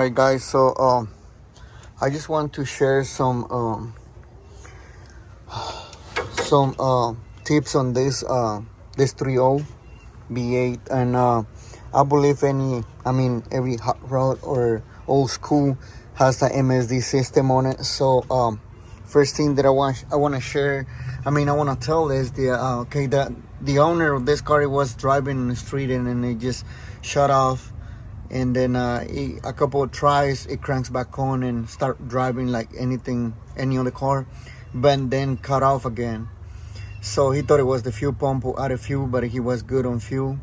right, guys. So I just want to share some tips on this 3.0 V8, and I believe every hot rod or old school has the MSD system on it. So first thing that I want to share, I want to tell is the owner of this car was driving in the street, and then it just shut off. And then a couple of tries, it cranks back on and start driving like any other car, but then cut off again. So he thought it was the fuel pump or out of fuel, but he was good on fuel.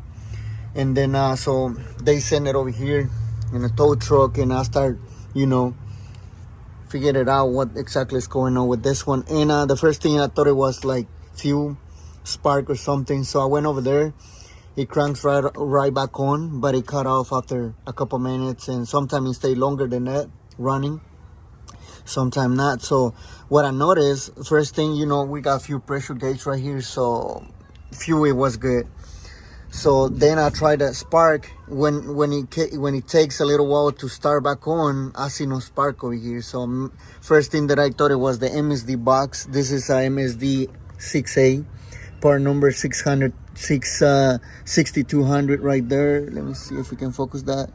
And then so they sent it over here in a tow truck, and I start, figured it out what exactly is going on with this one. And the first thing I thought it was like fuel spark or something. So I went over there. It cranks right back on, but it cut off after a couple minutes, and sometimes it stay longer than that running, sometimes not. So what I noticed, first thing, we got fuel pressure gauge right here, so fuel, it was good. So then I tried that spark. When it takes a little while to start back on, I see no spark over here. So first thing that I thought it was the MSD box. This is a MSD 6A, part number 6200 right there. Let me see if we can focus that.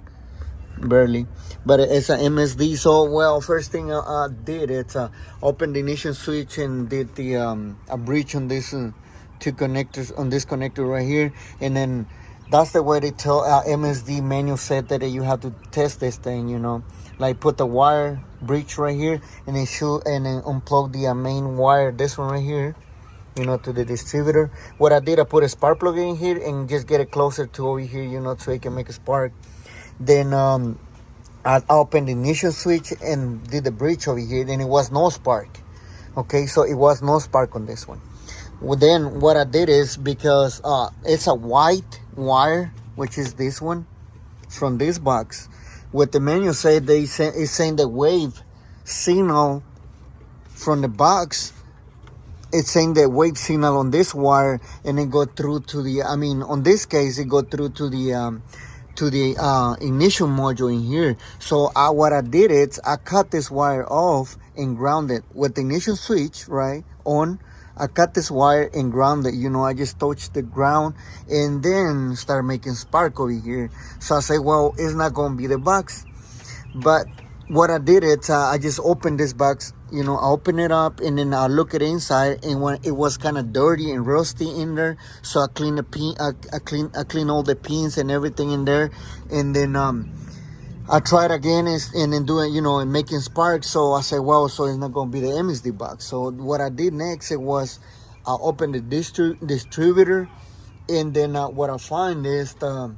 Barely, but it's a MSD. So first thing I did, it's open the ignition switch and did the a breach on this two connectors, on this connector right here. And then that's the way they tell MSD manual said that you have to test this thing, like put the wire breach right here, and then unplug the main wire, this one right here, to the distributor. What I did, I put a spark plug in here and just get it closer to over here, so it can make a spark. Then I opened the ignition switch and did the breach over here, and it was no spark. Okay, so it was no spark on this one. Well, then what I did is, because it's a white wire, which is this one from this box, what the manual said, it's saying the wave signal from the box. It's saying the wave signal on this wire, and it go through to the, on this case, it go through to the ignition module in here. So what I did is I cut this wire off and ground it with the ignition switch right on. I cut this wire and ground it. I just touched the ground and then start making spark over here. So I say, well, it's not going to be the box. But what I did is I just opened this box. I open it up, and then I look at inside, and when it was kind of dirty and rusty in there, so I clean the pin, I clean all the pins and everything in there, and then I tried again and then doing, and making sparks. So I said, well, so it's not gonna be the MSD box. So what I did next, it was I opened the distributor, and then what I find is I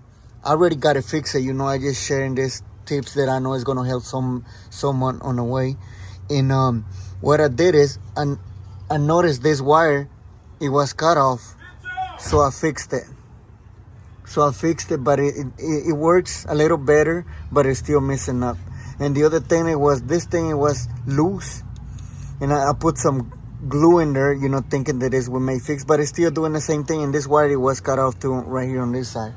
already got it fixed. I just sharing these tips that I know is gonna help someone on the way. And what I did is I noticed this wire, it was cut off, so I fixed it. But it works a little better, but it's still messing up. And the other thing, it was loose, and I put some glue in there, thinking that this would make fix, but it's still doing the same thing. And this wire, it was cut off too, right here on this side.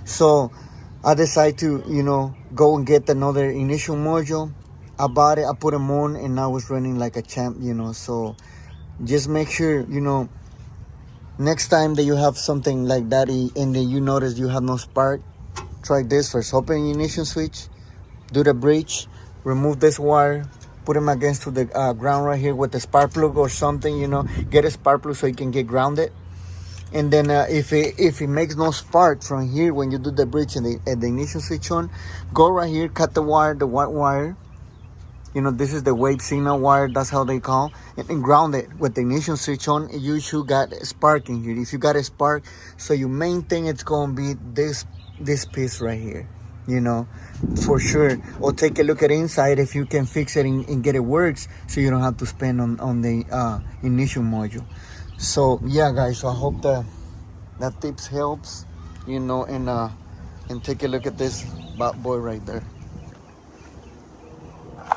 So I decided to go and get another ignition module. I bought it, I put them on, and I was running like a champ, So just make sure, next time that you have something like that and then you notice you have no spark, try this first. Open the ignition switch, do the breach, remove this wire, put them against to the ground right here with the spark plug or something, Get a spark plug so you can get grounded. And then if it makes no spark from here when you do the breach and the ignition switch on, go right here, cut the wire, the white wire. This is the wave signal wire, that's how they call, and ground it with the ignition switch on. You should got a spark in here. If you got a spark, so your main thing, it's going to be this piece right here, for sure. Or take a look at inside if you can fix it and get it works, so you don't have to spend on the ignition module. So yeah, guys, so I hope that tips helps, and take a look at this bad boy right there.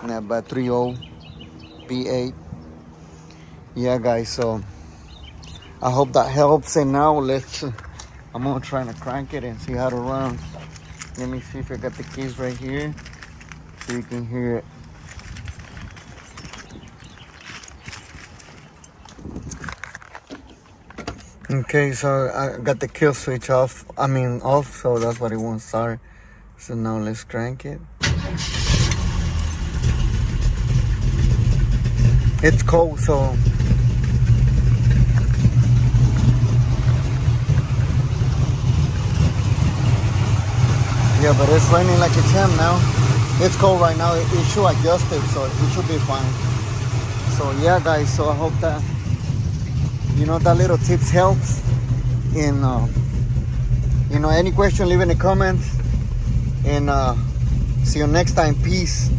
By 3.0 V8. Yeah, guys, so I hope that helps. And now I'm gonna try to crank it and see how to run. Let me see if I got the keys right here. so you can hear it. Okay, so I got the kill switch off. Off, so that's what it won't start. So now let's crank it. It's cold, so yeah, but it's raining like a champ now. It's cold right now. It should adjust it, so it should be fine. So yeah, guys. So I hope that that little tips helps. And any question, leave in the comments. And see you next time. Peace.